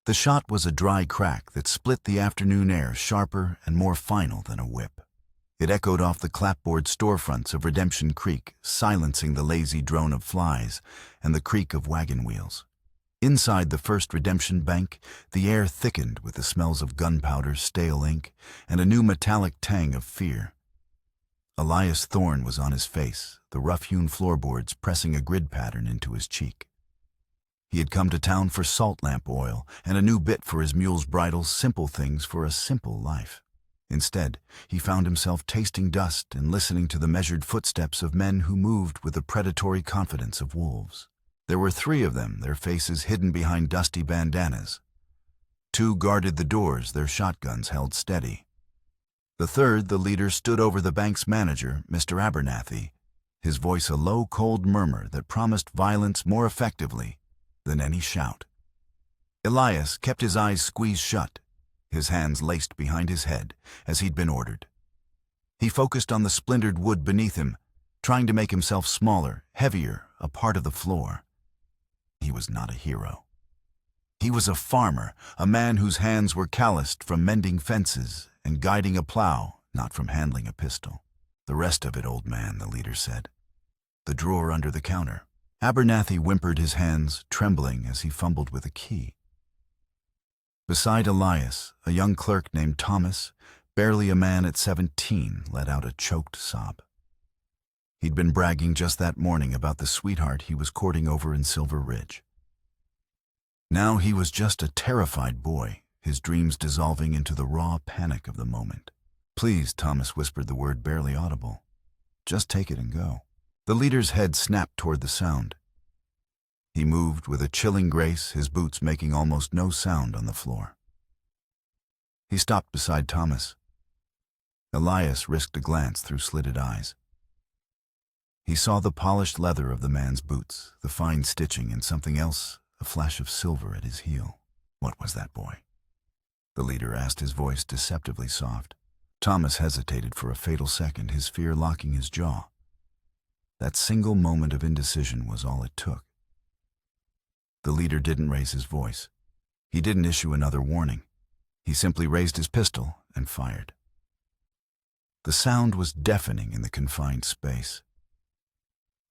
The shot was a dry crack that split the afternoon air sharper and more final than a whip. It echoed off the clapboard storefronts of Redemption Creek, silencing the lazy drone of flies and the creak of wagon wheels. Inside the First Redemption Bank, the air thickened with the smells of gunpowder, stale ink, and a new metallic tang of fear. Elias Thorne was on his face, the rough-hewn floorboards pressing a grid pattern into his cheek. He had come to town for salt lamp oil and a new bit for his mule's bridle, simple things for a simple life. Instead, he found himself tasting dust and listening to the measured footsteps of men who moved with the predatory confidence of wolves. There were 3 of them, their faces hidden behind dusty bandanas. 2 guarded the doors, their shotguns held steady. The third, the leader, stood over the bank's manager, Mr. Abernathy, his voice a low, cold murmur that promised violence more effectively than any shout. Elias kept his eyes squeezed shut, his hands laced behind his head, as he'd been ordered. He focused on the splintered wood beneath him, trying to make himself smaller, heavier, a part of the floor. He was not a hero. He was a farmer, a man whose hands were calloused from mending fences and guiding a plow, not from handling a pistol. "The rest of it, old man," the leader said. "The drawer under the counter." Abernathy whimpered, his hands trembling as he fumbled with a key. Beside Elias, a young clerk named Thomas, barely a man at 17, let out a choked sob. He'd been bragging just that morning about the sweetheart he was courting over in Silver Ridge. Now he was just a terrified boy, his dreams dissolving into the raw panic of the moment. "Please," Thomas whispered the word barely audible. "Just take it and go." The leader's head snapped toward the sound. He moved with a chilling grace, his boots making almost no sound on the floor. He stopped beside Thomas. Elias risked a glance through slitted eyes. He saw the polished leather of the man's boots, the fine stitching, and something else, a flash of silver at his heel. "What was that, boy?" the leader asked, his voice deceptively soft. Thomas hesitated for a fatal second, his fear locking his jaw. That single moment of indecision was all it took. The leader didn't raise his voice. He didn't issue another warning. He simply raised his pistol and fired. The sound was deafening in the confined space.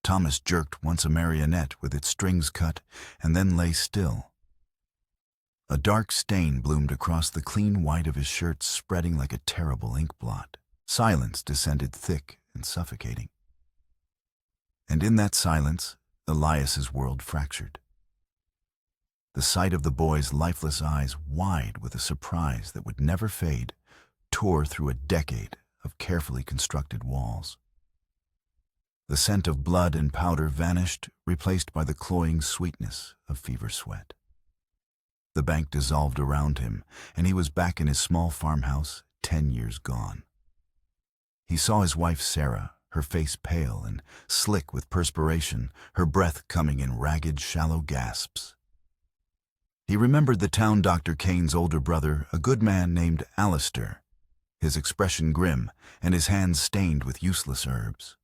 Thomas jerked once a marionette with its strings cut and then lay still. A dark stain bloomed across the clean white of his shirt, spreading like a terrible ink blot. Silence descended thick and suffocating. And in that silence, Elias's world fractured. The sight of the boy's lifeless eyes, wide with a surprise that would never fade, tore through a decade of carefully constructed walls. The scent of blood and powder vanished, replaced by the cloying sweetness of fever sweat. The bank dissolved around him, and he was back in his small farmhouse, 10 years gone. He saw his wife Sarah, her face pale and slick with perspiration, her breath coming in ragged, shallow gasps. He remembered the town Dr. Kane's older brother, a good man named Alistair, his expression grim and his hands stained with useless herbs.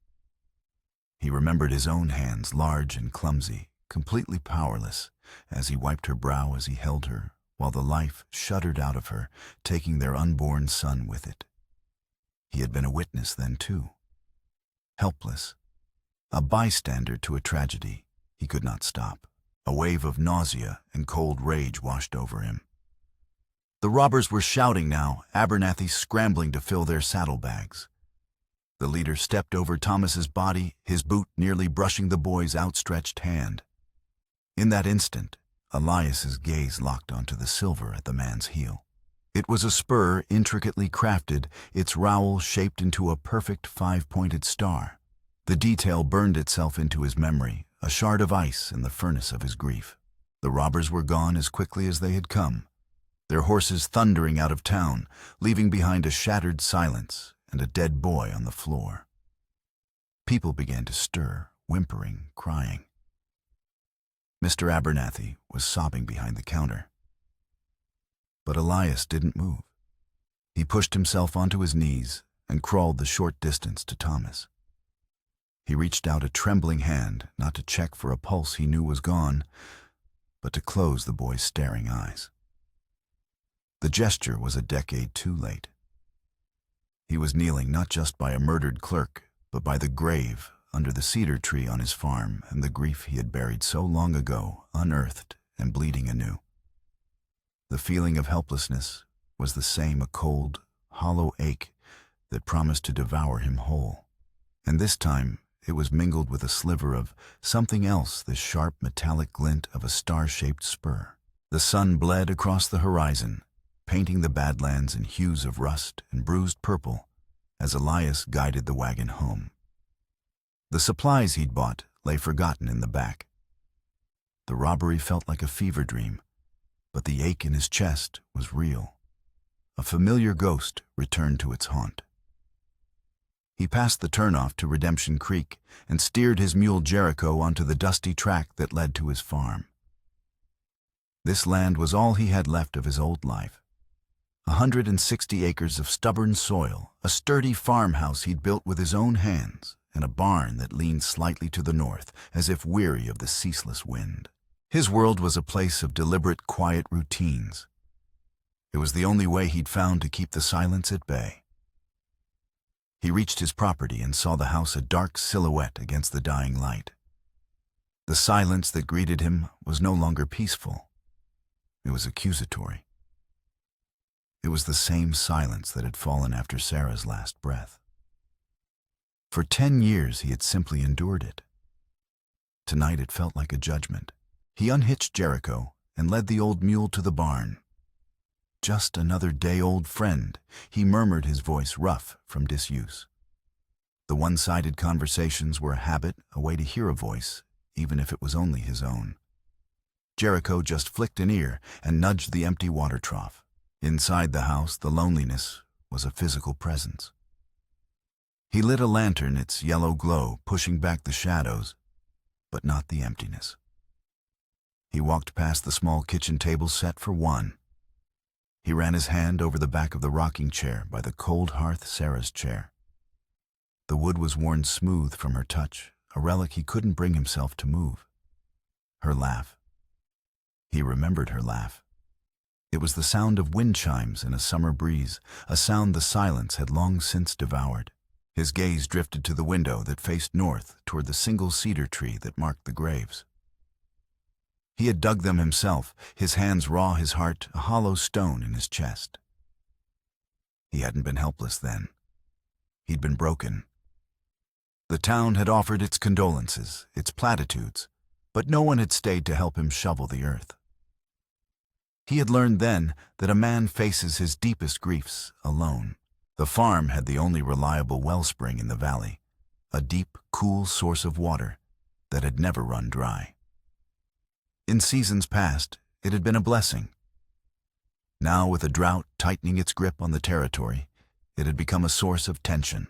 He remembered his own hands, large and clumsy, completely powerless, as he wiped her brow as he held her, while the life shuddered out of her, taking their unborn son with it. He had been a witness then, too. Helpless, a bystander to a tragedy he could not stop. A wave of nausea and cold rage washed over him. The robbers were shouting now, Abernathy scrambling to fill their saddlebags. The leader stepped over Thomas's body, his boot nearly brushing the boy's outstretched hand. In that instant, Elias's gaze locked onto the silver at the man's heel. It was a spur intricately crafted, its rowel shaped into a perfect 5-pointed star. The detail burned itself into his memory, a shard of ice in the furnace of his grief. The robbers were gone as quickly as they had come, their horses thundering out of town, leaving behind a shattered silence and a dead boy on the floor. People began to stir, whimpering, crying. Mr. Abernathy was sobbing behind the counter. But Elias didn't move. He pushed himself onto his knees and crawled the short distance to Thomas. He reached out a trembling hand, not to check for a pulse he knew was gone, but to close the boy's staring eyes. gesture was a decade too late. He was kneeling not just by a murdered clerk, but by the grave under the cedar tree on his farm, and the grief he had buried so long ago, unearthed and bleeding anew. The feeling of helplessness was the same, a cold, hollow ache that promised to devour him whole. And this time it was mingled with a sliver of something else, the sharp metallic glint of a star-shaped spur. The sun bled across the horizon, painting the Badlands in hues of rust and bruised purple as Elias guided the wagon home. The supplies he'd bought lay forgotten in the back. The robbery felt like a fever dream, but the ache in his chest was real. A familiar ghost returned to its haunt. He passed the turnoff to Redemption Creek and steered his mule Jericho onto the dusty track that led to his farm. This land was all he had left of his old life. 160 acres of stubborn soil, a sturdy farmhouse he'd built with his own hands, and a barn that leaned slightly to the north, as if weary of the ceaseless wind. His world was a place of deliberate, quiet routines. It was the only way he'd found to keep the silence at bay. He reached his property and saw the house a dark silhouette against the dying light. The silence that greeted him was no longer peaceful. It was accusatory. It was the same silence that had fallen after Sarah's last breath. For 10 years he had simply endured it. Tonight it felt like a judgment. He unhitched Jericho and led the old mule to the barn. "Just another day, old friend," he murmured, his voice rough from disuse. The one-sided conversations were a habit, a way to hear a voice, even if it was only his own. Jericho just flicked an ear and nudged the empty water trough. Inside the house, the loneliness was a physical presence. He lit a lantern, its yellow glow pushing back the shadows, but not the emptiness. He walked past the small kitchen table set for one. He ran his hand over the back of the rocking chair by the cold hearth, Sarah's chair. The wood was worn smooth from her touch, a relic he couldn't bring himself to move. Her laugh. He remembered her laugh. It was the sound of wind chimes in a summer breeze, a sound the silence had long since devoured. His gaze drifted to the window that faced north toward the single cedar tree that marked the graves. He had dug them himself, his hands raw, his heart a hollow stone in his chest. He hadn't been helpless then. He'd been broken. The town had offered its condolences, its platitudes, but no one had stayed to help him shovel the earth. He had learned then that a man faces his deepest griefs alone. The farm had the only reliable wellspring in the valley, a deep, cool source of water that had never run dry. In seasons past, it had been a blessing. Now, with a drought tightening its grip on the territory, it had become a source of tension.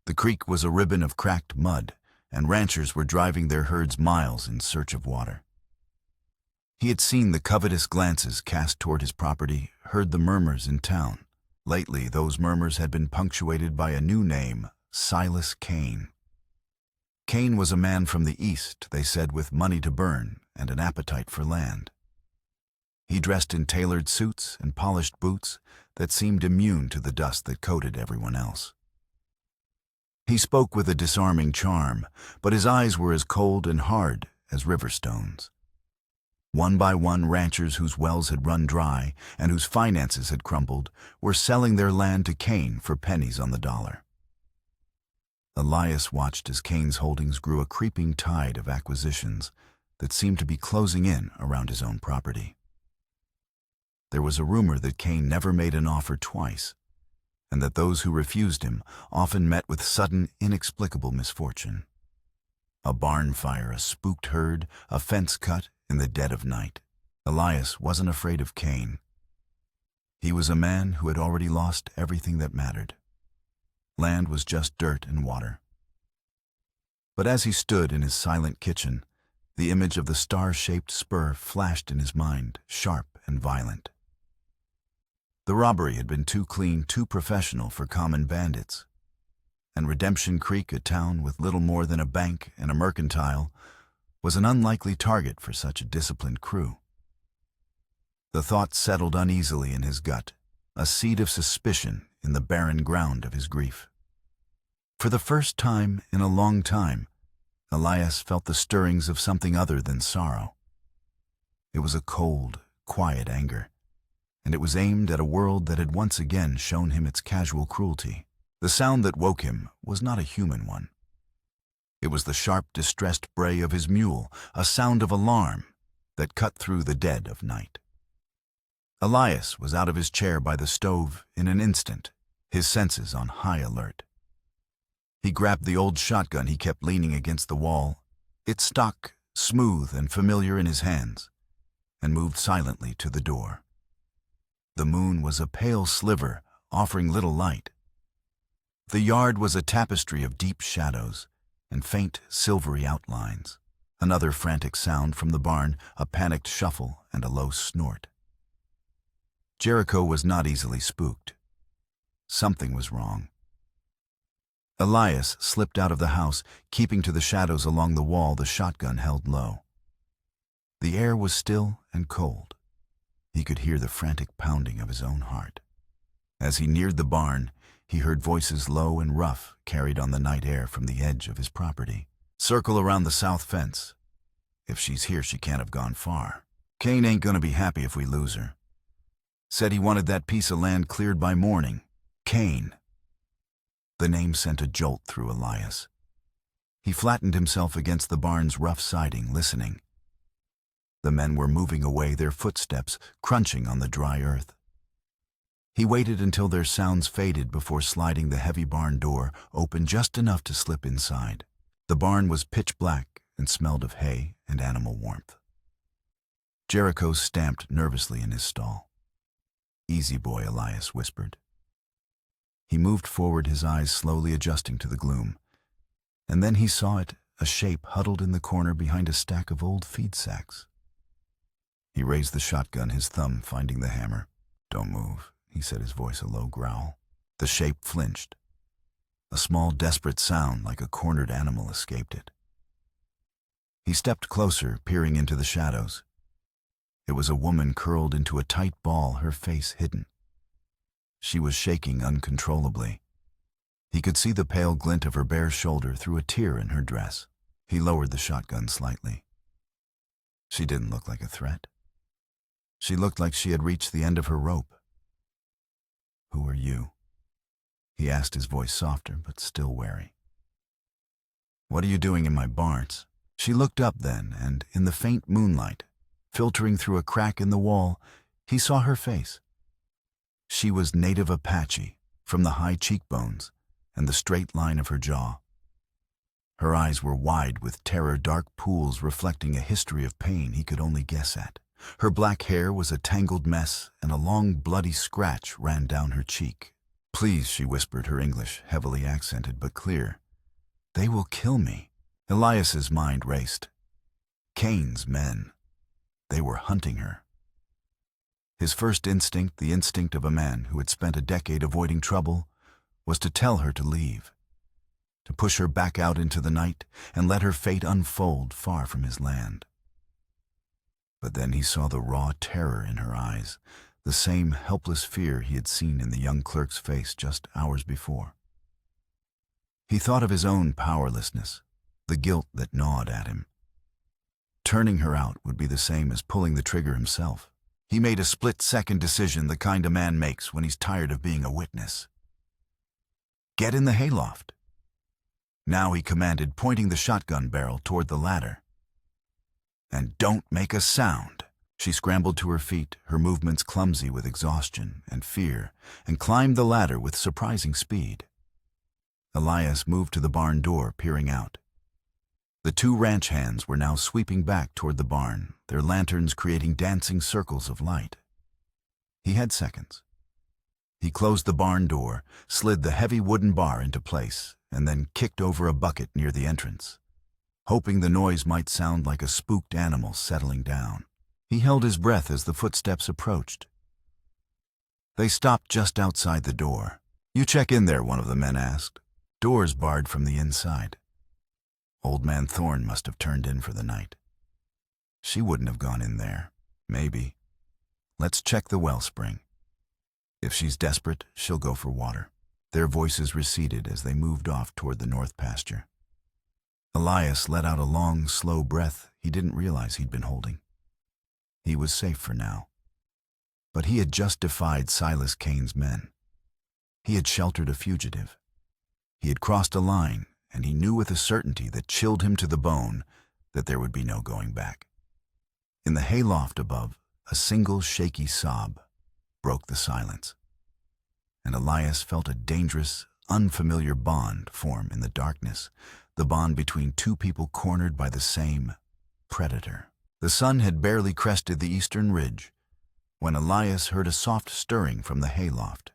The creek was a ribbon of cracked mud, and ranchers were driving their herds miles in search of water. He had seen the covetous glances cast toward his property, heard the murmurs in town. Lately, those murmurs had been punctuated by a new name, Silas Kane. Kane was a man from the east, they said, with money to burn and an appetite for land. He dressed in tailored suits and polished boots that seemed immune to the dust that coated everyone else. He spoke with a disarming charm, but his eyes were as cold and hard as river stones. One by one, ranchers whose wells had run dry and whose finances had crumbled were selling their land to Kane for pennies on the dollar. Elias watched as Kane's holdings grew a creeping tide of acquisitions that seemed to be closing in around his own property. There was a rumor that Kane never made an offer twice, and that those who refused him often met with sudden, inexplicable misfortune. A barn fire, a spooked herd, a fence cut in the dead of night. Elias wasn't afraid of Kane. He was a man who had already lost everything that mattered. Land was just dirt and water. But as he stood in his silent kitchen, the image of the star-shaped spur flashed in his mind, sharp and violent. The robbery had been too clean, too professional for common bandits. And Redemption Creek, a town with little more than a bank and a mercantile, was an unlikely target for such a disciplined crew. The thought settled uneasily in his gut, a seed of suspicion in the barren ground of his grief. For the first time in a long time, Elias felt the stirrings of something other than sorrow. It was a cold, quiet anger, and it was aimed at a world that had once again shown him its casual cruelty. The sound that woke him was not a human one. It was the sharp, distressed bray of his mule, a sound of alarm that cut through the dead of night. Elias was out of his chair by the stove in an instant, his senses on high alert. He grabbed the old shotgun he kept leaning against the wall, its stock smooth and familiar in his hands, and moved silently to the door. The moon was a pale sliver, offering little light. The yard was a tapestry of deep shadows and faint, silvery outlines. Another frantic sound from the barn, a panicked shuffle and a low snort. Jericho was not easily spooked. Something was wrong. Elias slipped out of the house, keeping to the shadows along the wall, the shotgun held low. The air was still and cold. He could hear the frantic pounding of his own heart. As he neared the barn, he heard voices low and rough carried on the night air from the edge of his property. "Circle around the south fence. If she's here, she can't have gone far. Kane ain't gonna be happy if we lose her. Said he wanted that piece of land cleared by morning. Kane." The name sent a jolt through Elias. He flattened himself against the barn's rough siding, listening. The men were moving away, their footsteps crunching on the dry earth. He waited until their sounds faded before sliding the heavy barn door open just enough to slip inside. The barn was pitch black and smelled of hay and animal warmth. Jericho stamped nervously in his stall. "Easy, boy," Elias whispered. He moved forward, his eyes slowly adjusting to the gloom. And then he saw it, a shape huddled in the corner behind a stack of old feed sacks. He raised the shotgun, his thumb finding the hammer. "Don't move," he said, his voice a low growl. The shape flinched. A small, desperate sound like a cornered animal escaped it. He stepped closer, peering into the shadows. It was a woman curled into a tight ball, her face hidden. She was shaking uncontrollably. He could see the pale glint of her bare shoulder through a tear in her dress. He lowered the shotgun slightly. She didn't look like a threat. She looked like she had reached the end of her rope. "Who are you?" he asked, his voice softer but still wary. "What are you doing in my barns?" She looked up then, and in the faint moonlight, filtering through a crack in the wall, he saw her face. She was native Apache, from the high cheekbones and the straight line of her jaw. Her eyes were wide with terror, dark pools reflecting a history of pain he could only guess at. Her black hair was a tangled mess, and a long, bloody scratch ran down her cheek. "Please," she whispered, her English heavily accented but clear. "They will kill me." Elias's mind raced. Kane's men. They were hunting her. His first instinct, the instinct of a man who had spent a decade avoiding trouble, was to tell her to leave, to push her back out into the night and let her fate unfold far from his land. But then he saw the raw terror in her eyes, the same helpless fear he had seen in the young clerk's face just hours before. He thought of his own powerlessness, the guilt that gnawed at him. Turning her out would be the same as pulling the trigger himself. He made a split-second decision, the kind a man makes when he's tired of being a witness. "Get in the hayloft." Now he commanded, pointing the shotgun barrel toward the ladder. "And don't make a sound." She scrambled to her feet, her movements clumsy with exhaustion and fear, and climbed the ladder with surprising speed. Elias moved to the barn door, peering out. The two ranch hands were now sweeping back toward the barn, their lanterns creating dancing circles of light. He had seconds. He closed the barn door, slid the heavy wooden bar into place, and then kicked over a bucket near the entrance, hoping the noise might sound like a spooked animal settling down. He held his breath as the footsteps approached. They stopped just outside the door. "You check in there," one of the men asked. "Doors barred from the inside." Old Man Thorne must have turned in for the night. She wouldn't have gone in there. Maybe. Let's check the wellspring. If she's desperate, she'll go for water. Their voices receded as they moved off toward the north pasture. Elias let out a long, slow breath he didn't realize he'd been holding. He was safe for now. But he had just defied Silas Kane's men. He had sheltered a fugitive. He had crossed a line, and he knew with a certainty that chilled him to the bone that there would be no going back. In the hayloft above, a single shaky sob broke the silence, and Elias felt a dangerous, unfamiliar bond form in the darkness, the bond between two people cornered by the same predator. The sun had barely crested the eastern ridge when Elias heard a soft stirring from the hayloft.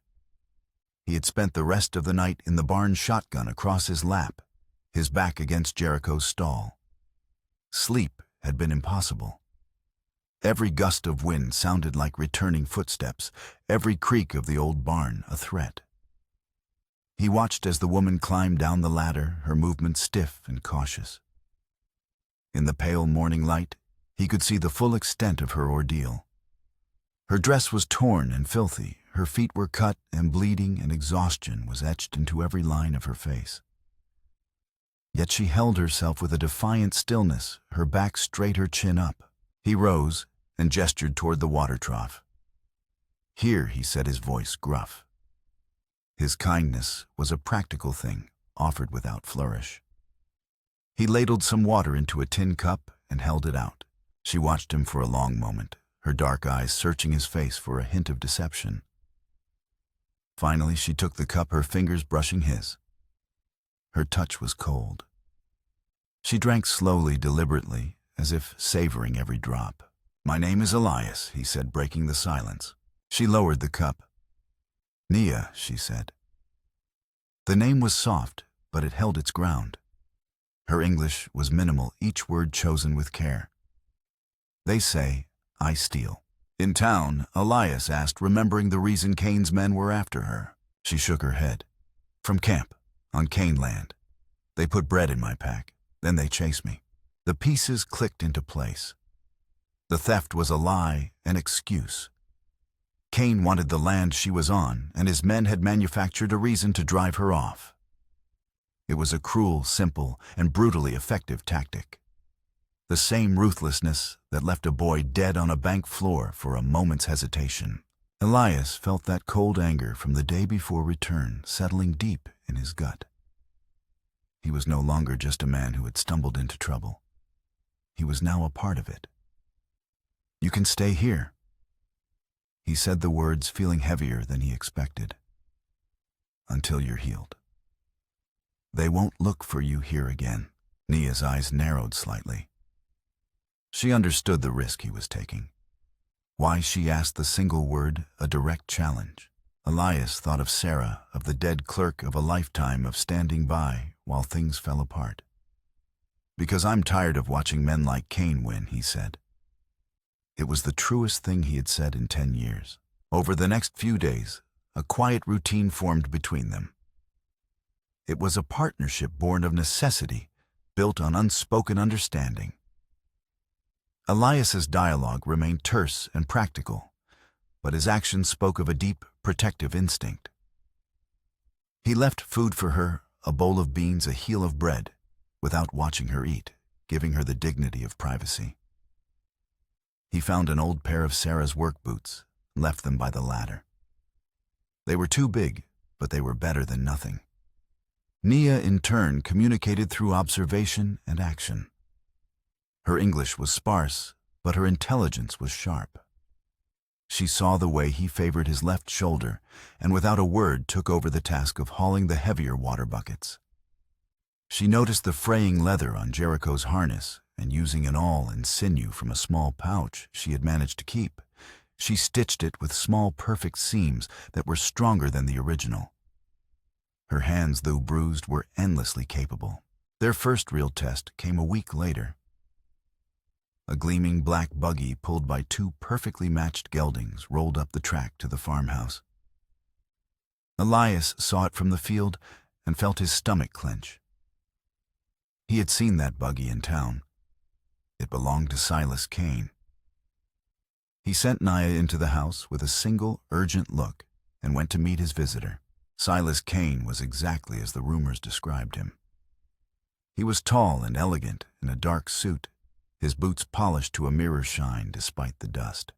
He had spent the rest of the night in the barn shotgun across his lap, his back against Jericho's stall. Sleep had been impossible. Every gust of wind sounded like returning footsteps, every creak of the old barn a threat. He watched as the woman climbed down the ladder, her movements stiff and cautious. In the pale morning light, he could see the full extent of her ordeal. Her dress was torn and filthy, her feet were cut, and bleeding and exhaustion was etched into every line of her face. Yet she held herself with a defiant stillness, her back straight, her chin up. He rose and gestured toward the water trough. "Here," he said, his voice gruff. His kindness was a practical thing, offered without flourish. He ladled some water into a tin cup and held it out. She watched him for a long moment, her dark eyes searching his face for a hint of deception. Finally, she took the cup, her fingers brushing his. Her touch was cold. She drank slowly, deliberately, as if savoring every drop. "My name is Elias," he said, breaking the silence. She lowered the cup. "Nia," she said. The name was soft, but it held its ground. Her English was minimal, each word chosen with care. "They say I steal." "In town?" Elias asked, remembering the reason Kane's men were after her. She shook her head. "From camp, on Kane land. They put bread in my pack, then they chase me." The pieces clicked into place. The theft was a lie, an excuse. Kane wanted the land she was on, and his men had manufactured a reason to drive her off. It was a cruel, simple, and brutally effective tactic. The same ruthlessness that left a boy dead on a bank floor for a moment's hesitation. Elias felt that cold anger from the day before return settling deep in his gut. He was no longer just a man who had stumbled into trouble. He was now a part of it. "You can stay here." He said the words, feeling heavier than he expected. "Until you're healed. They won't look for you here again." Nia's eyes narrowed slightly. She understood the risk he was taking. Why she asked the single word, a direct challenge. Elias thought of Sarah, of the dead clerk, of a lifetime of standing by while things fell apart. "Because I'm tired of watching men like Kane win," he said. It was the truest thing he had said in 10 years. Over the next few days, a quiet routine formed between them. It was a partnership born of necessity, built on unspoken understanding. Elias's dialogue remained terse and practical, but his actions spoke of a deep, protective instinct. He left food for her, a bowl of beans, a heel of bread, without watching her eat, giving her the dignity of privacy. He found an old pair of Sarah's work boots and left them by the ladder. They were too big, but they were better than nothing. Nia, in turn, communicated through observation and action. Her English was sparse, but her intelligence was sharp. She saw the way he favored his left shoulder and without a word took over the task of hauling the heavier water buckets. She noticed the fraying leather on Jericho's harness, and using an awl and sinew from a small pouch she had managed to keep, she stitched it with small perfect seams that were stronger than the original. Her hands, though bruised, were endlessly capable. Their first real test came a week later. A gleaming black buggy pulled by two perfectly matched geldings rolled up the track to the farmhouse. Elias saw it from the field and felt his stomach clench. He had seen that buggy in town. It belonged to Silas Kane. He sent Naya into the house with a single, urgent look and went to meet his visitor. Silas Kane was exactly as the rumors described him. He was tall and elegant in a dark suit, his boots polished to a mirror shine despite the dust.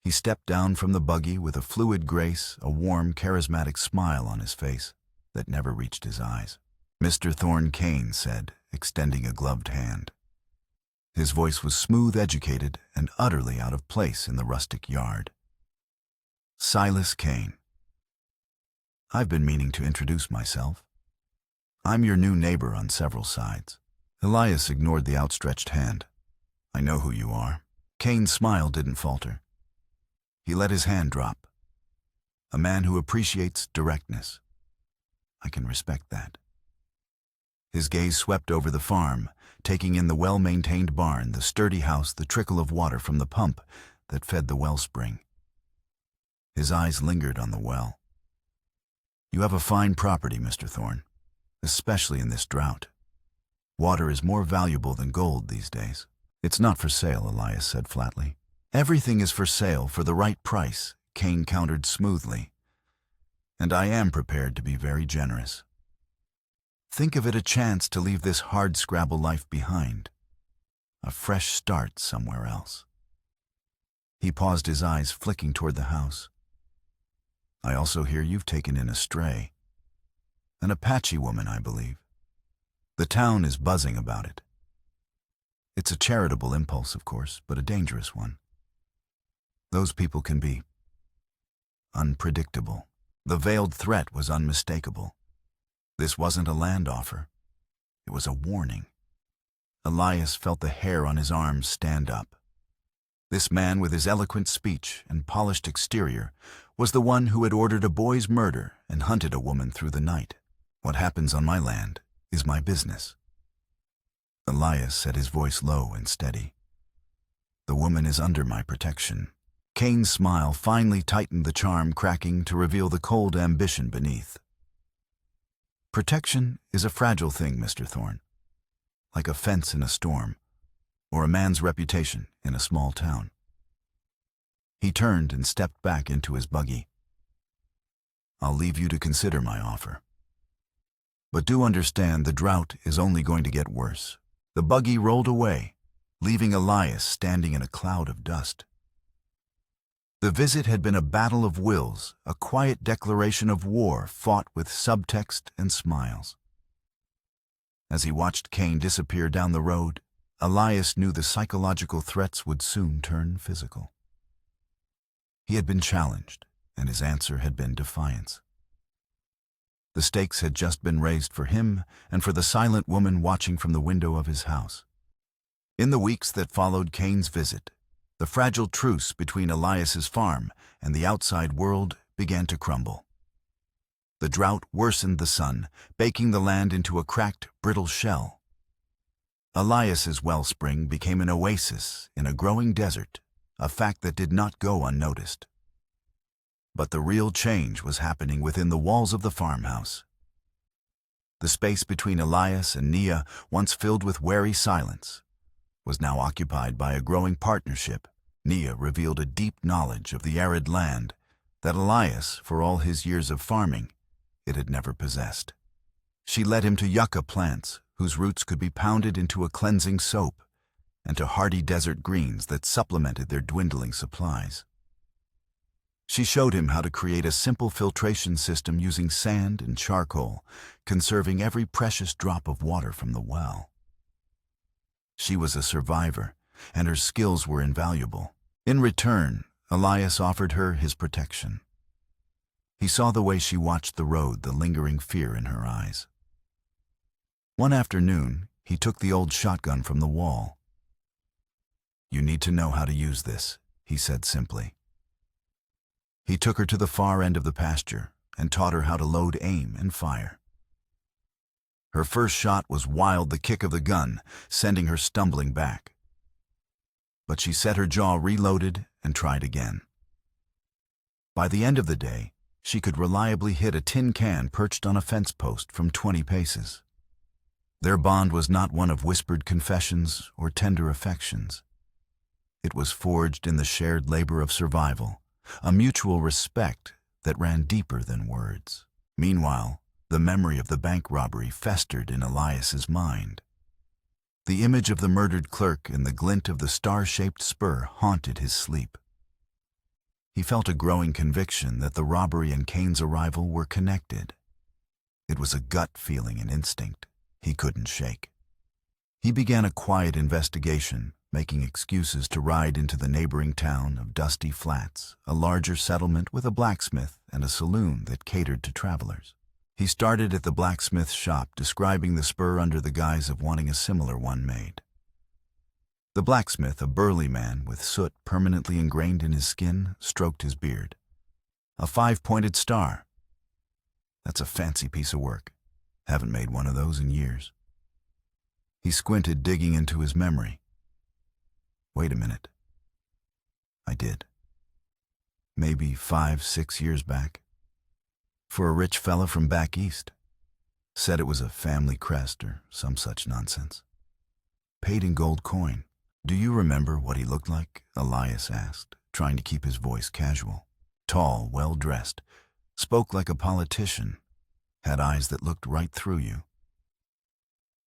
He stepped down from the buggy with a fluid grace, a warm, charismatic smile on his face that never reached his eyes. "Mr. Thorne Kane," said, extending a gloved hand. His voice was smooth, educated, and utterly out of place in the rustic yard. "Silas Kane. I've been meaning to introduce myself. I'm your new neighbor on several sides." Elias ignored the outstretched hand. "I know who you are." Kane's smile didn't falter. He let his hand drop. "A man who appreciates directness. I can respect that." His gaze swept over the farm, taking in the well-maintained barn, the sturdy house, the trickle of water from the pump that fed the wellspring. His eyes lingered on the well. "You have a fine property, Mr. Thorne, especially in this drought. Water is more valuable than gold these days." "It's not for sale," Elias said flatly. "Everything is for sale for the right price," Kane countered smoothly. "And I am prepared to be very generous. Think of it a chance to leave this hard-scrabble life behind. A fresh start somewhere else." He paused, his eyes flicking toward the house. "I also hear you've taken in a stray. An Apache woman, I believe. The town is buzzing about it. It's a charitable impulse, of course, but a dangerous one. Those people can be unpredictable." The veiled threat was unmistakable. This wasn't a land offer. It was a warning. Elias felt the hair on his arms stand up. This man, with his eloquent speech and polished exterior, was the one who had ordered a boy's murder and hunted a woman through the night. "What happens on my land is my business." Elias said, his voice low and steady. "The woman is under my protection." Kane's smile finally tightened, the charm cracking to reveal the cold ambition beneath. "Protection is a fragile thing, Mr. Thorne, like a fence in a storm, or a man's reputation in a small town." He turned and stepped back into his buggy. "I'll leave you to consider my offer. But do understand, the drought is only going to get worse." The buggy rolled away, leaving Elias standing in a cloud of dust. The visit had been a battle of wills, a quiet declaration of war fought with subtext and smiles. As he watched Kane disappear down the road, Elias knew the psychological threats would soon turn physical. He had been challenged, and his answer had been defiance. The stakes had just been raised for him and for the silent woman watching from the window of his house. In the weeks that followed Kane's visit, the fragile truce between Elias's farm and the outside world began to crumble. The drought worsened the sun, baking the land into a cracked, brittle shell. Elias's wellspring became an oasis in a growing desert, a fact that did not go unnoticed. But the real change was happening within the walls of the farmhouse. The space between Elias and Nia, once filled with wary silence, was now occupied by a growing partnership. Nia revealed a deep knowledge of the arid land that Elias, for all his years of farming, it had never possessed. She led him to yucca plants, whose roots could be pounded into a cleansing soap, and to hardy desert greens that supplemented their dwindling supplies. She showed him how to create a simple filtration system using sand and charcoal, conserving every precious drop of water from the well. She was a survivor, and her skills were invaluable. In return, Elias offered her his protection. He saw the way she watched the road, the lingering fear in her eyes. One afternoon, he took the old shotgun from the wall. "You need to know how to use this," he said simply. He took her to the far end of the pasture and taught her how to load, aim, and fire. Her first shot was wild, the kick of the gun, sending her stumbling back. But she set her jaw, reloaded, and tried again. By the end of the day, she could reliably hit a tin can perched on a fence post from 20 paces. Their bond was not one of whispered confessions or tender affections. It was forged in the shared labor of survival, a mutual respect that ran deeper than words. Meanwhile, the memory of the bank robbery festered in Elias's mind. The image of the murdered clerk and the glint of the star-shaped spur haunted his sleep. He felt a growing conviction that the robbery and Kane's arrival were connected. It was a gut feeling and instinct he couldn't shake. He began a quiet investigation, making excuses to ride into the neighboring town of Dusty Flats, a larger settlement with a blacksmith and a saloon that catered to travelers. He started at the blacksmith's shop, describing the spur under the guise of wanting a similar one made. The blacksmith, a burly man with soot permanently ingrained in his skin, stroked his beard. "A 5-pointed star. That's a fancy piece of work. Haven't made one of those in years." He squinted, digging into his memory. "Wait a minute. I did. Maybe 5-6 years back. For a rich fella from back east. Said it was a family crest or some such nonsense. Paid in gold coin." "Do you remember what he looked like?" Elias asked, trying to keep his voice casual. "Tall, well-dressed, spoke like a politician, had eyes that looked right through you."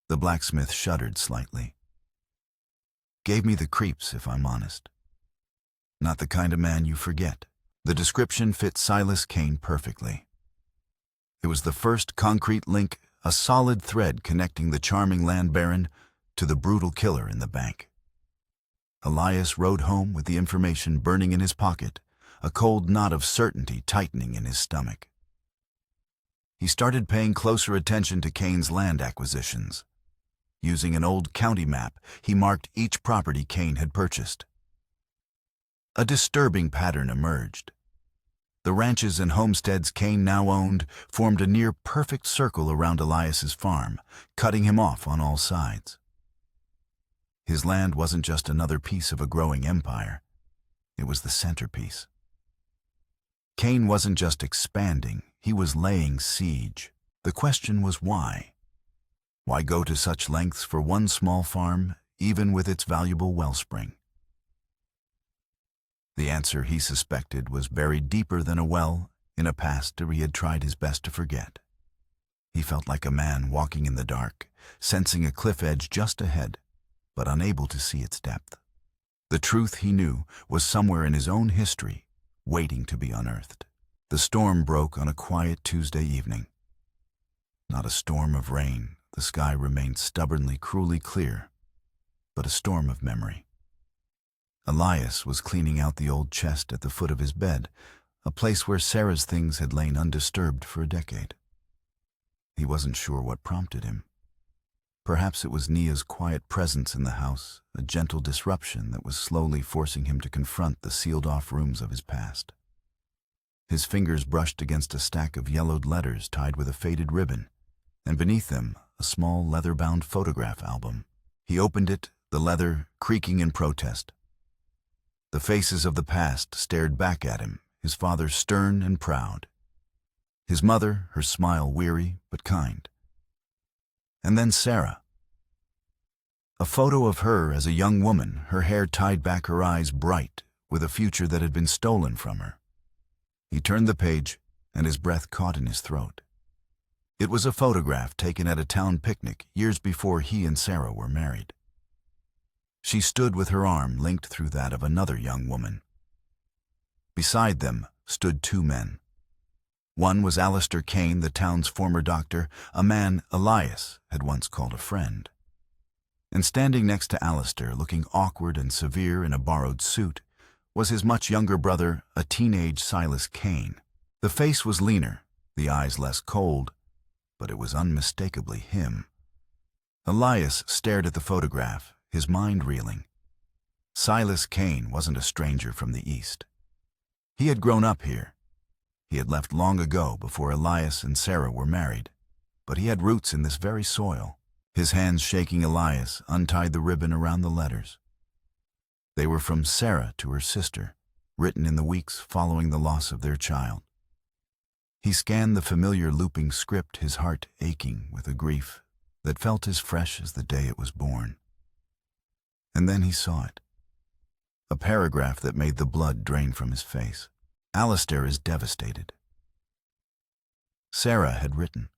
The blacksmith shuddered slightly. "Gave me the creeps, if I'm honest. Not the kind of man you forget." The description fit Silas Kane perfectly. It was the first concrete link, a solid thread connecting the charming land baron to the brutal killer in the bank. Elias rode home with the information burning in his pocket, a cold knot of certainty tightening in his stomach. He started paying closer attention to Kane's land acquisitions. Using an old county map, he marked each property Kane had purchased. A disturbing pattern emerged. The ranches and homesteads Kane now owned formed a near-perfect circle around Elias's farm, cutting him off on all sides. His land wasn't just another piece of a growing empire. It was the centerpiece. Kane wasn't just expanding, he was laying siege. The question was why? Why go to such lengths for one small farm, even with its valuable wellspring? The answer, he suspected, was buried deeper than a well in a past he had tried his best to forget. He felt like a man walking in the dark, sensing a cliff edge just ahead, but unable to see its depth. The truth, he knew, was somewhere in his own history, waiting to be unearthed. The storm broke on a quiet Tuesday evening. Not a storm of rain, the sky remained stubbornly, cruelly clear, but a storm of memory. Elias was cleaning out the old chest at the foot of his bed, a place where Sarah's things had lain undisturbed for a decade. He wasn't sure what prompted him. Perhaps it was Nia's quiet presence in the house, a gentle disruption that was slowly forcing him to confront the sealed-off rooms of his past. His fingers brushed against a stack of yellowed letters tied with a faded ribbon, and beneath them, a small leather-bound photograph album. He opened it, the leather creaking in protest. The faces of the past stared back at him, his father stern and proud. His mother, her smile weary but kind. And then Sarah. A photo of her as a young woman, her hair tied back, her eyes bright, with a future that had been stolen from her. He turned the page, and his breath caught in his throat. It was a photograph taken at a town picnic years before he and Sarah were married. She stood with her arm linked through that of another young woman. Beside them stood two men. One was Alistair Kane, the town's former doctor, a man Elias had once called a friend. And standing next to Alistair, looking awkward and severe in a borrowed suit, was his much younger brother, a teenage Silas Kane. The face was leaner, the eyes less cold, but it was unmistakably him. Elias stared at the photograph, his mind reeling. Silas Kane wasn't a stranger from the East. He had grown up here. He had left long ago, before Elias and Sarah were married, but he had roots in this very soil. His hands shaking, Elias untied the ribbon around the letters. They were from Sarah to her sister, written in the weeks following the loss of their child. He scanned the familiar looping script, his heart aching with a grief that felt as fresh as the day it was born. And then he saw it. a paragraph that made the blood drain from his face. Alistair is devastated. Sarah had written.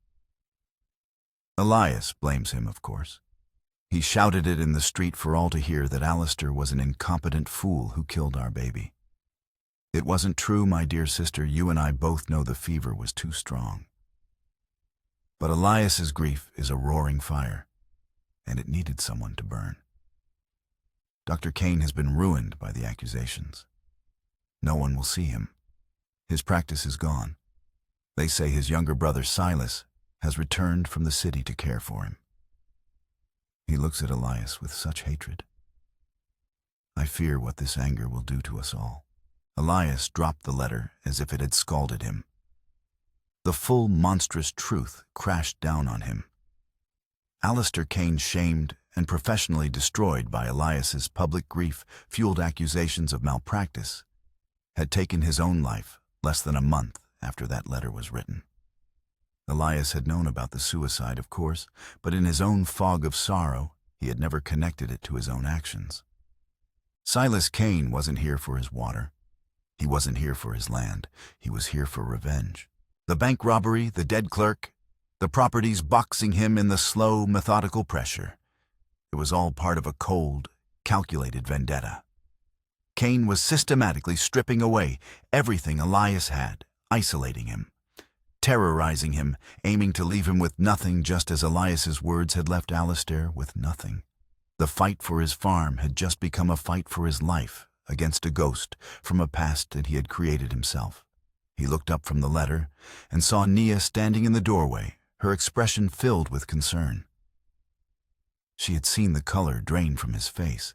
Elias blames him, of course. He shouted it in the street for all to hear that Alistair was an incompetent fool who killed our baby. It wasn't true, my dear sister. You and I both know the fever was too strong. But Elias's grief is a roaring fire, and it needed someone to burn. Dr. Kane has been ruined by the accusations. No one will see him. His practice is gone. They say his younger brother Silas has returned from the city to care for him. He looks at Elias with such hatred. I fear what this anger will do to us all. Elias dropped the letter as if it had scalded him. The full monstrous truth crashed down on him. Alistair Kane, shamed and professionally destroyed by Elias's public grief-fueled accusations of malpractice, had taken his own life less than a month after that letter was written. Elias had known about the suicide, of course, but in his own fog of sorrow, he had never connected it to his own actions. Silas Kane wasn't here for his water. He wasn't here for his land. He was here for revenge. The bank robbery, the dead clerk, the properties boxing him in the slow, methodical pressure. It was all part of a cold, calculated vendetta. Kane was systematically stripping away everything Elias had, isolating him, terrorizing him, aiming to leave him with nothing, just as Elias's words had left Alistair with nothing. The fight for his farm had just become a fight for his life against a ghost from a past that he had created himself. He looked up from the letter and saw Nia standing in the doorway, her expression filled with concern. She had seen the color drain from his face.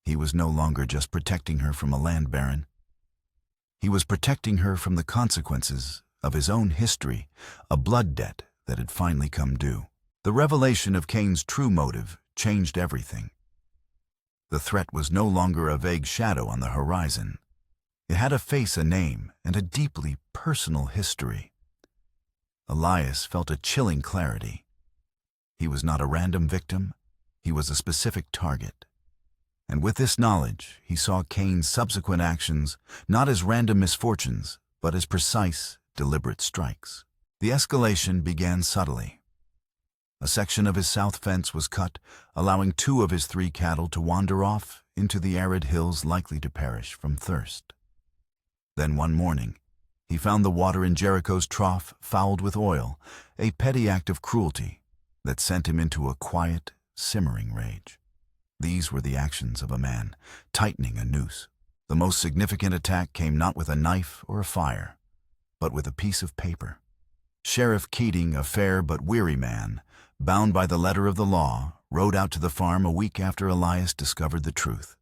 He was no longer just protecting her from a land baron. He was protecting her from the consequences of his own history, a blood debt that had finally come due. The revelation of Kane's true motive changed everything. The threat was no longer a vague shadow on the horizon. It had a face, a name, and a deeply personal history. Elias felt a chilling clarity. He was not a random victim. He was a specific target. And with this knowledge, he saw Kane's subsequent actions not as random misfortunes, but as precise, deliberate strikes. The escalation began subtly. A section of his south fence was cut, allowing 2 of his 3 cattle to wander off into the arid hills, likely to perish from thirst. Then one morning, he found the water in Jericho's trough fouled with oil, a petty act of cruelty that sent him into a quiet, simmering rage. These were the actions of a man tightening a noose. The most significant attack came not with a knife or a fire, but with a piece of paper. Sheriff Keating, a fair but weary man, bound by the letter of the law, rode out to the farm a week after Elias discovered the truth.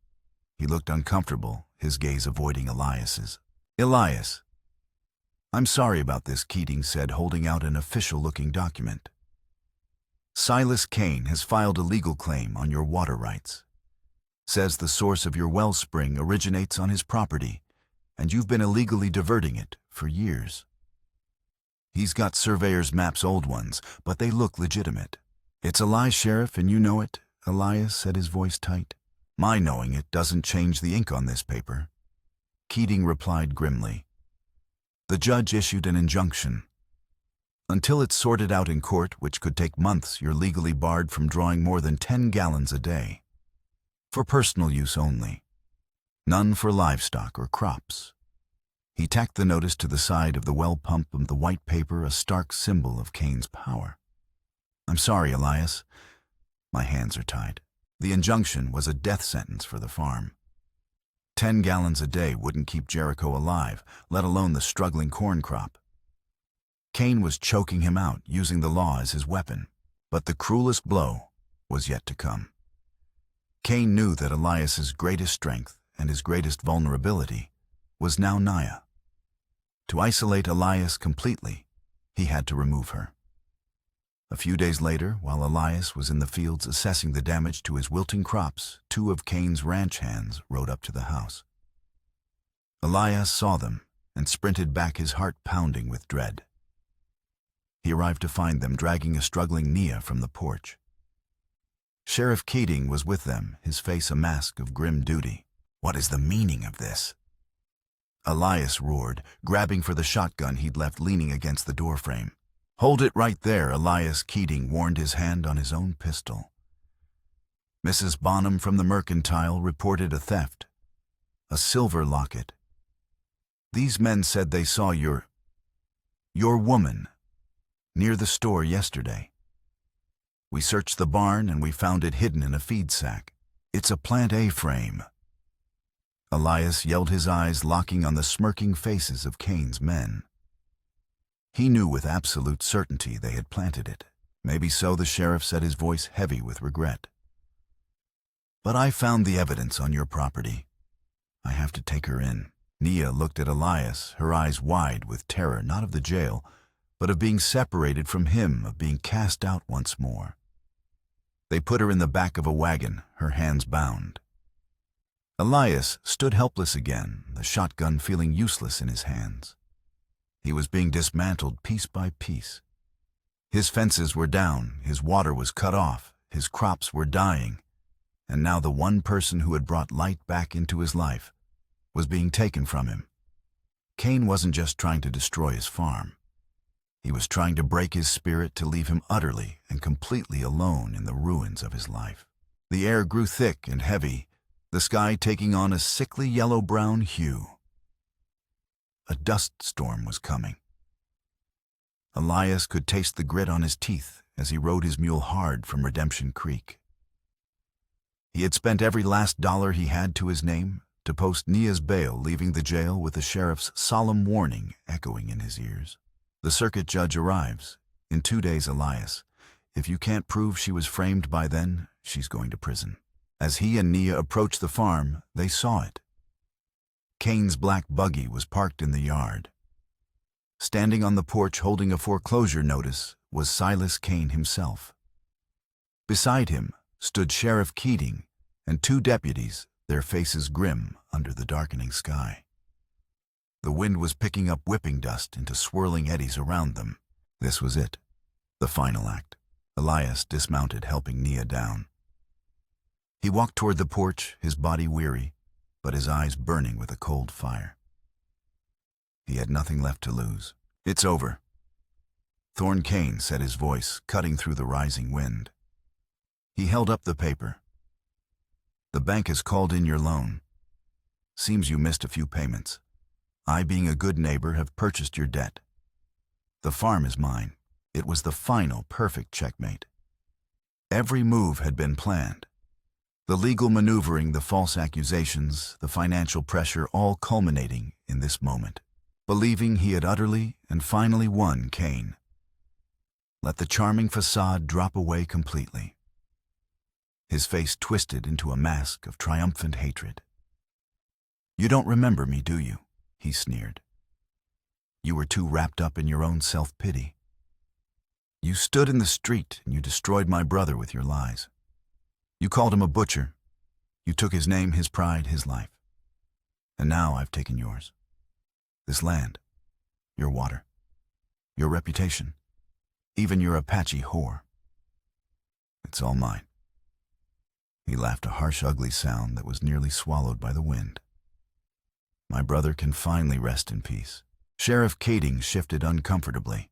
He looked uncomfortable, his gaze avoiding Elias's. Elias. I'm sorry about this, Keating said, holding out an official-looking document. Silas Kane has filed a legal claim on your water rights. Says the source of your wellspring originates on his property, and you've been illegally diverting it for years. He's got surveyor's maps, old ones, but they look legitimate. It's a lie, Sheriff, and you know it, Elias said, his voice tight. My knowing it doesn't change the ink on this paper. Keating replied grimly. The judge issued an injunction. Until it's sorted out in court, which could take months, you're legally barred from drawing more than 10 gallons a day. For personal use only. None for livestock or crops. He tacked the notice to the side of the well pump of the white paper, a stark symbol of Kane's power. I'm sorry, Elias. My hands are tied. The injunction was a death sentence for the farm. 10 gallons a day wouldn't keep Jericho alive, let alone the struggling corn crop. Kane was choking him out, using the law as his weapon. But the cruelest blow was yet to come. Kane knew that Elias's greatest strength and his greatest vulnerability was now Nia. To isolate Elias completely, he had to remove her. A few days later, while Elias was in the fields assessing the damage to his wilting crops, 2 of Kane's ranch hands rode up to the house. Elias saw them and sprinted back, his heart pounding with dread. He arrived to find them dragging a struggling Nia from the porch. Sheriff Keating was with them, his face a mask of grim duty. What is the meaning of this? Elias roared, grabbing for the shotgun he'd left leaning against the doorframe. Hold it right there, Elias Keating warned, his hand on his own pistol. Mrs. Bonham from the Mercantile reported a theft. A silver locket. These men said they saw your woman near the store yesterday. We searched the barn and we found it hidden in a feed sack. It's a Plant A frame. Elias yelled, his eyes locking on the smirking faces of Kane's men. He knew with absolute certainty they had planted it. Maybe so, the sheriff said, his voice heavy with regret. But I found the evidence on your property. I have to take her in. Nia looked at Elias, her eyes wide with terror, not of the jail, but of being separated from him, of being cast out once more. They put her in the back of a wagon, her hands bound. Elias stood helpless again, the shotgun feeling useless in his hands. He was being dismantled piece by piece. His fences were down, his water was cut off, his crops were dying, and now the one person who had brought light back into his life was being taken from him. Kane wasn't just trying to destroy his farm. He was trying to break his spirit, to leave him utterly and completely alone in the ruins of his life. The air grew thick and heavy, the sky taking on a sickly yellow-brown hue. A dust storm was coming. Elias could taste the grit on his teeth as he rode his mule hard from Redemption Creek. He had spent every last dollar he had to his name to post Nia's bail, leaving the jail with the sheriff's solemn warning echoing in his ears. The circuit judge arrives. In 2 days, Elias. If you can't prove she was framed by then, she's going to prison. As he and Nia approached the farm, they saw it. Kane's black buggy was parked in the yard. Standing on the porch holding a foreclosure notice was Silas Kane himself. Beside him stood Sheriff Keating and 2 deputies, their faces grim under the darkening sky. The wind was picking up whipping dust into swirling eddies around them. This was it, the final act. Elias dismounted, helping Nia down. He walked toward the porch, his body weary, but his eyes burning with a cold fire. He had nothing left to lose. It's over. Thorne Kane said, his voice cutting through the rising wind. He held up the paper. The bank has called in your loan. Seems you missed a few payments. I, being a good neighbor, have purchased your debt. The farm is mine. It was the final, perfect checkmate. Every move had been planned. The legal maneuvering, the false accusations, the financial pressure, all culminating in this moment. Believing he had utterly and finally won Kane. Let the charming facade drop away completely. His face twisted into a mask of triumphant hatred. You don't remember me, do you? He sneered. You were too wrapped up in your own self-pity. You stood in the street and you destroyed my brother with your lies. You called him a butcher. You took his name, his pride, his life. And now I've taken yours. This land, your water, your reputation, even your Apache whore. It's all mine. He laughed, a harsh, ugly sound that was nearly swallowed by the wind. My brother can finally rest in peace. Sheriff Keating shifted uncomfortably.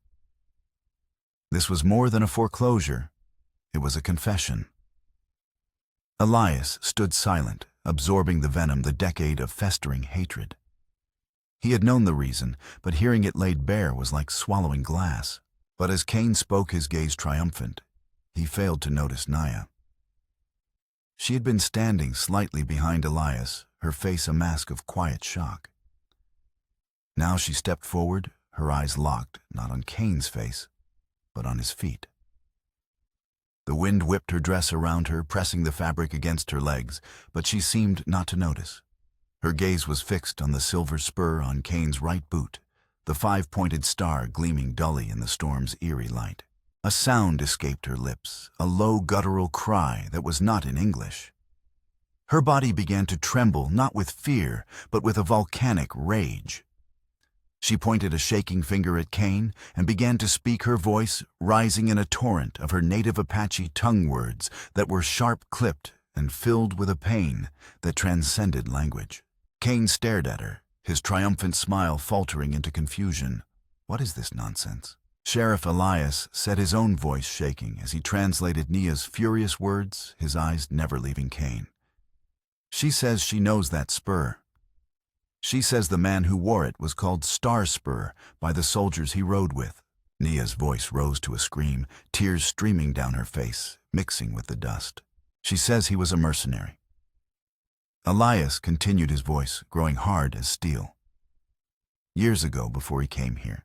This was more than a foreclosure. It was a confession. Elias stood silent, absorbing the venom, the decade of festering hatred. He had known the reason, but hearing it laid bare was like swallowing glass. But as Kane spoke, his gaze triumphant, he failed to notice Nia. She had been standing slightly behind Elias, her face a mask of quiet shock. Now she stepped forward, her eyes locked, not on Kane's face, but on his feet. The wind whipped her dress around her, pressing the fabric against her legs, but she seemed not to notice. Her gaze was fixed on the silver spur on Kane's right boot, the 5-pointed star gleaming dully in the storm's eerie light. A sound escaped her lips, a low guttural cry that was not in English. Her body began to tremble, not with fear, but with a volcanic rage. She pointed a shaking finger at Kane and began to speak, her voice rising in a torrent of her native Apache tongue words that were sharp-clipped and filled with a pain that transcended language. Cain stared at her, his triumphant smile faltering into confusion. What is this nonsense? Sheriff Elias said, his own voice shaking as he translated Nia's furious words, his eyes never leaving Cain. She says she knows that spur. She says the man who wore it was called Star Spur by the soldiers he rode with. Nia's voice rose to a scream, tears streaming down her face, mixing with the dust. She says he was a mercenary. Elias continued, his voice growing hard as steel. Years ago, before he came here,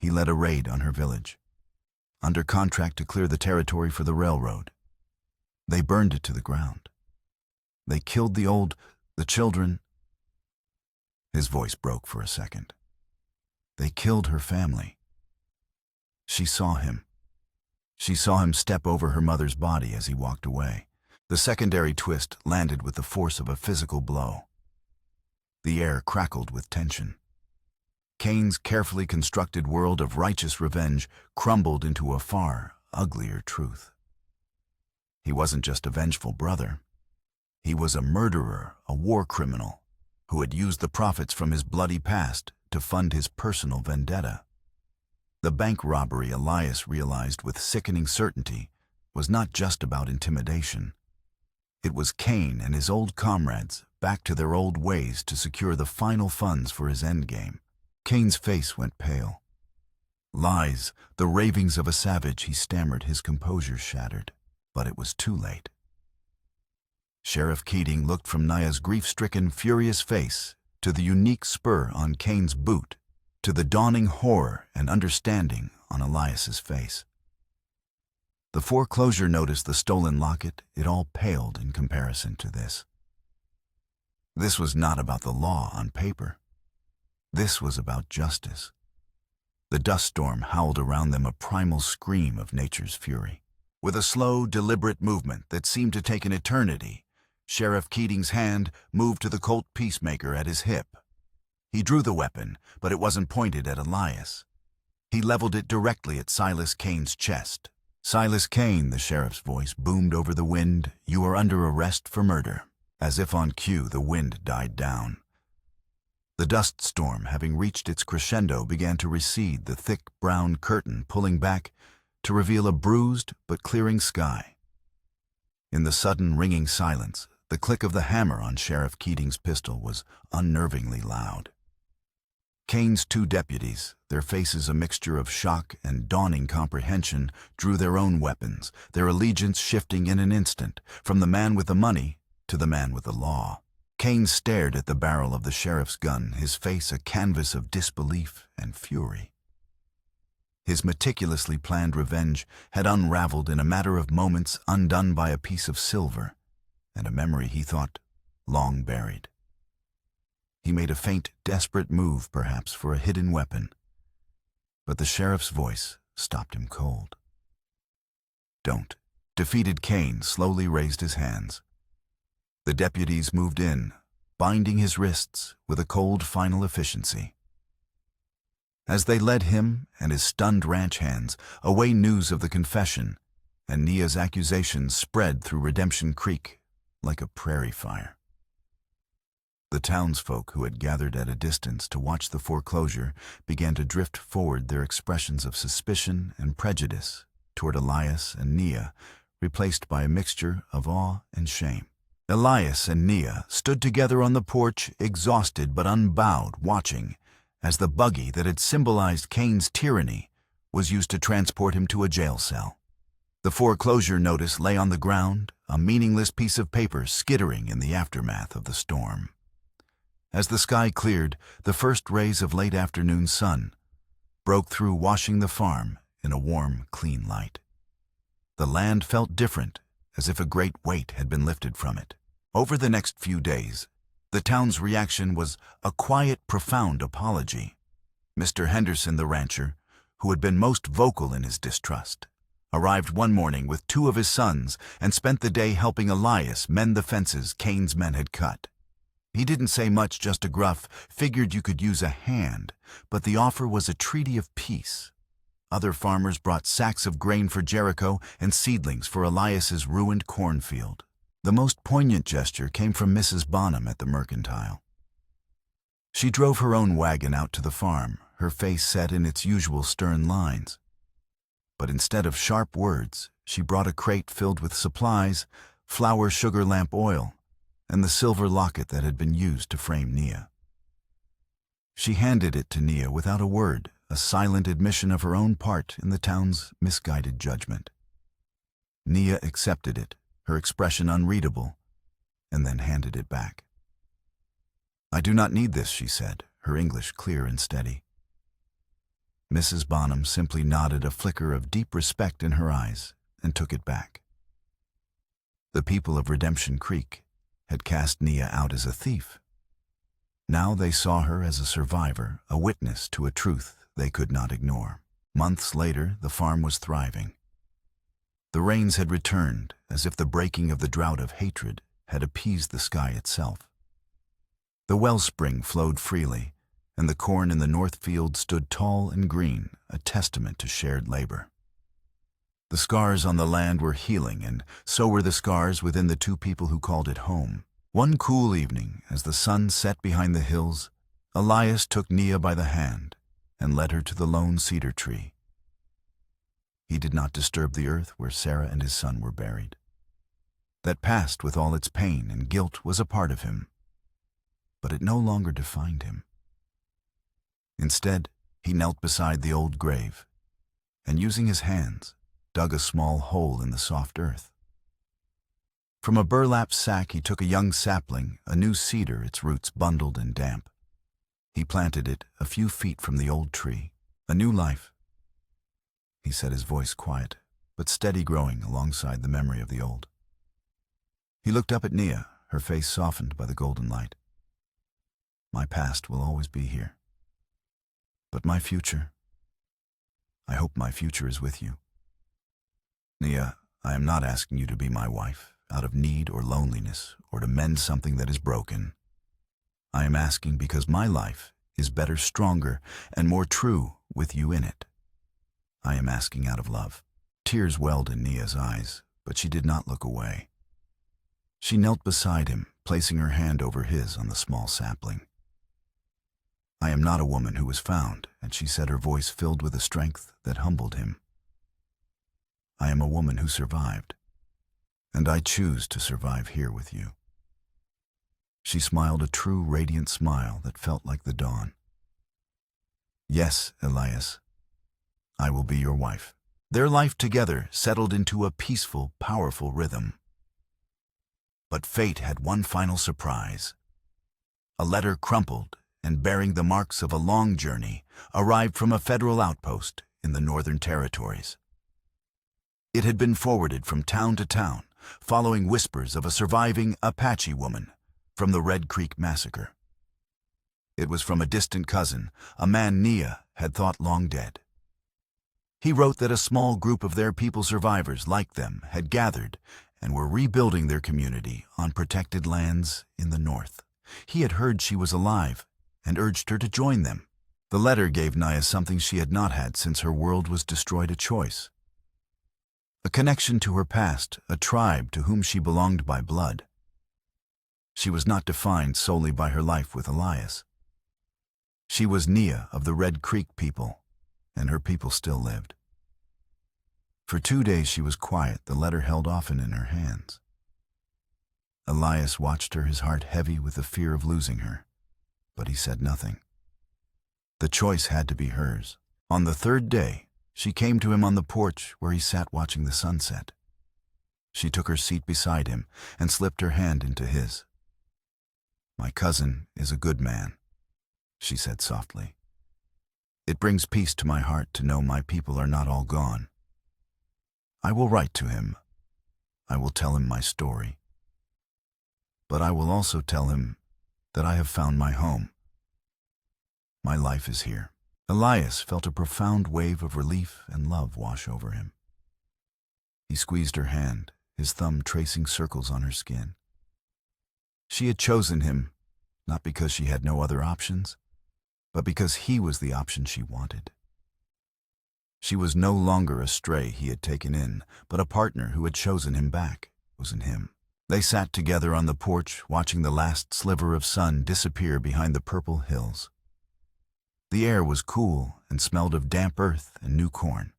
he led a raid on her village, under contract to clear the territory for the railroad. They burned it to the ground. They killed the children. His voice broke for a second. They killed her family. She saw him. She saw him step over her mother's body as he walked away. The secondary twist landed with the force of a physical blow. The air crackled with tension. Cain's carefully constructed world of righteous revenge crumbled into a far uglier truth. He wasn't just a vengeful brother. He was a murderer, a war criminal, who had used the profits from his bloody past to fund his personal vendetta. The bank robbery, Elias realized with sickening certainty, was not just about intimidation. It was Cain and his old comrades back to their old ways to secure the final funds for his endgame. Cain's face went pale. Lies, the ravings of a savage, he stammered, his composure shattered. But it was too late. Sheriff Keating looked from Nia's grief-stricken, furious face to the unique spur on Cain's boot, to the dawning horror and understanding on Elias's face. The foreclosure notice, the stolen locket, it all paled in comparison to this. This was not about the law on paper. This was about justice. The dust storm howled around them, a primal scream of nature's fury. With a slow, deliberate movement that seemed to take an eternity, Sheriff Keating's hand moved to the Colt Peacemaker at his hip. He drew the weapon, but it wasn't pointed at Elias. He leveled it directly at Silas Cain's chest. "Silas Cain," the sheriff's voice boomed over the wind, "you are under arrest for murder." As if on cue, the wind died down. The dust storm, having reached its crescendo, began to recede, the thick brown curtain pulling back to reveal a bruised but clearing sky. In the sudden ringing silence, the click of the hammer on Sheriff Keating's pistol was unnervingly loud. Cain's two deputies, their faces a mixture of shock and dawning comprehension, drew their own weapons, their allegiance shifting in an instant, from the man with the money to the man with the law. Cain stared at the barrel of the sheriff's gun, his face a canvas of disbelief and fury. His meticulously planned revenge had unraveled in a matter of moments, undone by a piece of silver, and a memory he thought long buried. He made a faint, desperate move, perhaps, for a hidden weapon, but the sheriff's voice stopped him cold. "Don't." Defeated Cain slowly raised his hands. The deputies moved in, binding his wrists with a cold, final efficiency. As they led him and his stunned ranch hands away, news of the confession and Nia's accusations spread through Redemption Creek like a prairie fire. The townsfolk who had gathered at a distance to watch the foreclosure began to drift forward, their expressions of suspicion and prejudice toward Elias and Nia replaced by a mixture of awe and shame. Elias and Nia stood together on the porch, exhausted but unbowed, watching as the buggy that had symbolized Cain's tyranny was used to transport him to a jail cell. The foreclosure notice lay on the ground, a meaningless piece of paper skittering in the aftermath of the storm. As the sky cleared, the first rays of late afternoon sun broke through, washing the farm in a warm, clean light. The land felt different, as if a great weight had been lifted from it. Over the next few days, the town's reaction was a quiet, profound apology. Mr. Henderson, the rancher, who had been most vocal in his distrust, arrived one morning with two of his sons and spent the day helping Elias mend the fences Cain's men had cut. He didn't say much, just a gruff, "Figured you could use a hand," but the offer was a treaty of peace. Other farmers brought sacks of grain for Jericho and seedlings for Elias's ruined cornfield. The most poignant gesture came from Mrs. Bonham at the mercantile. She drove her own wagon out to the farm, her face set in its usual stern lines. But instead of sharp words, she brought a crate filled with supplies, flour sugar lamp oil, and the silver locket that had been used to frame Nia. She handed it to Nia without a word, a silent admission of her own part in the town's misguided judgment. Nia accepted it, her expression unreadable, and then handed it back. "I do not need this," she said, her English clear and steady. Mrs. Bonham simply nodded, a flicker of deep respect in her eyes, and took it back. The people of Redemption Creek had cast Nia out as a thief. Now they saw her as a survivor, a witness to a truth they could not ignore. Months later, the farm was thriving. The rains had returned, as if the breaking of the drought of hatred had appeased the sky itself. The wellspring flowed freely, and the corn in the north field stood tall and green, a testament to shared labor. The scars on the land were healing, and so were the scars within the two people who called it home. One cool evening, as the sun set behind the hills, Elias took Nia by the hand and led her to the lone cedar tree. He did not disturb the earth where Sarah and his son were buried. That past, with all its pain and guilt, was a part of him, but it no longer defined him. Instead, he knelt beside the old grave, and using his hands, dug a small hole in the soft earth. From a burlap sack he took a young sapling, a new cedar, its roots bundled and damp. He planted it a few feet from the old tree. "A new life," he said, his voice quiet, but steady, growing alongside the memory of the old. He looked up at Nia, her face softened by the golden light. "My past will always be here. But my future, I hope my future is with you. Nia, I am not asking you to be my wife, out of need or loneliness, or to mend something that is broken. I am asking because my life is better, stronger, and more true with you in it. I am asking out of love." Tears welled in Nia's eyes, but she did not look away. She knelt beside him, placing her hand over his on the small sapling. "I am not a woman who was found," and she said, her voice filled with a strength that humbled him. "I am a woman who survived, and I choose to survive here with you." She smiled, a true, radiant smile that felt like the dawn. "Yes, Elias, I will be your wife." Their life together settled into a peaceful, powerful rhythm. But fate had one final surprise. A letter, crumpled and bearing the marks of a long journey, arrived from a federal outpost in the Northern Territories. It had been forwarded from town to town, following whispers of a surviving Apache woman from the Red Creek Massacre. It was from a distant cousin, a man Nia had thought long dead. He wrote that a small group of their people, survivors like them, had gathered and were rebuilding their community on protected lands in the north. He had heard she was alive and urged her to join them. The letter gave Nia something she had not had since her world was destroyed: a choice. A connection to her past, a tribe to whom she belonged by blood. She was not defined solely by her life with Elias. She was Nia of the Red Creek people, and her people still lived. For 2 days she was quiet, the letter held often in her hands. Elias watched her, his heart heavy with the fear of losing her, but he said nothing. The choice had to be hers. On the 3rd day, she came to him on the porch where he sat watching the sunset. She took her seat beside him and slipped her hand into his. "My cousin is a good man," she said softly. "It brings peace to my heart to know my people are not all gone. I will write to him. I will tell him my story. But I will also tell him that I have found my home. My life is here." Elias felt a profound wave of relief and love wash over him. He squeezed her hand, his thumb tracing circles on her skin. She had chosen him, not because she had no other options, but because he was the option she wanted. She was no longer a stray he had taken in, but a partner who had chosen him back. Was in him. They sat together on the porch, watching the last sliver of sun disappear behind the purple hills. The air was cool and smelled of damp earth and new corn.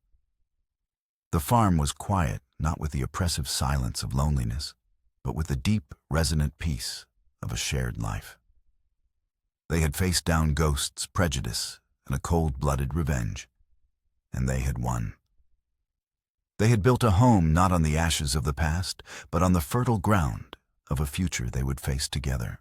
The farm was quiet, not with the oppressive silence of loneliness, but with the deep, resonant peace of a shared life. They had faced down ghosts, prejudice, and a cold-blooded revenge, and they had won. They had built a home not on the ashes of the past, but on the fertile ground of a future they would face together.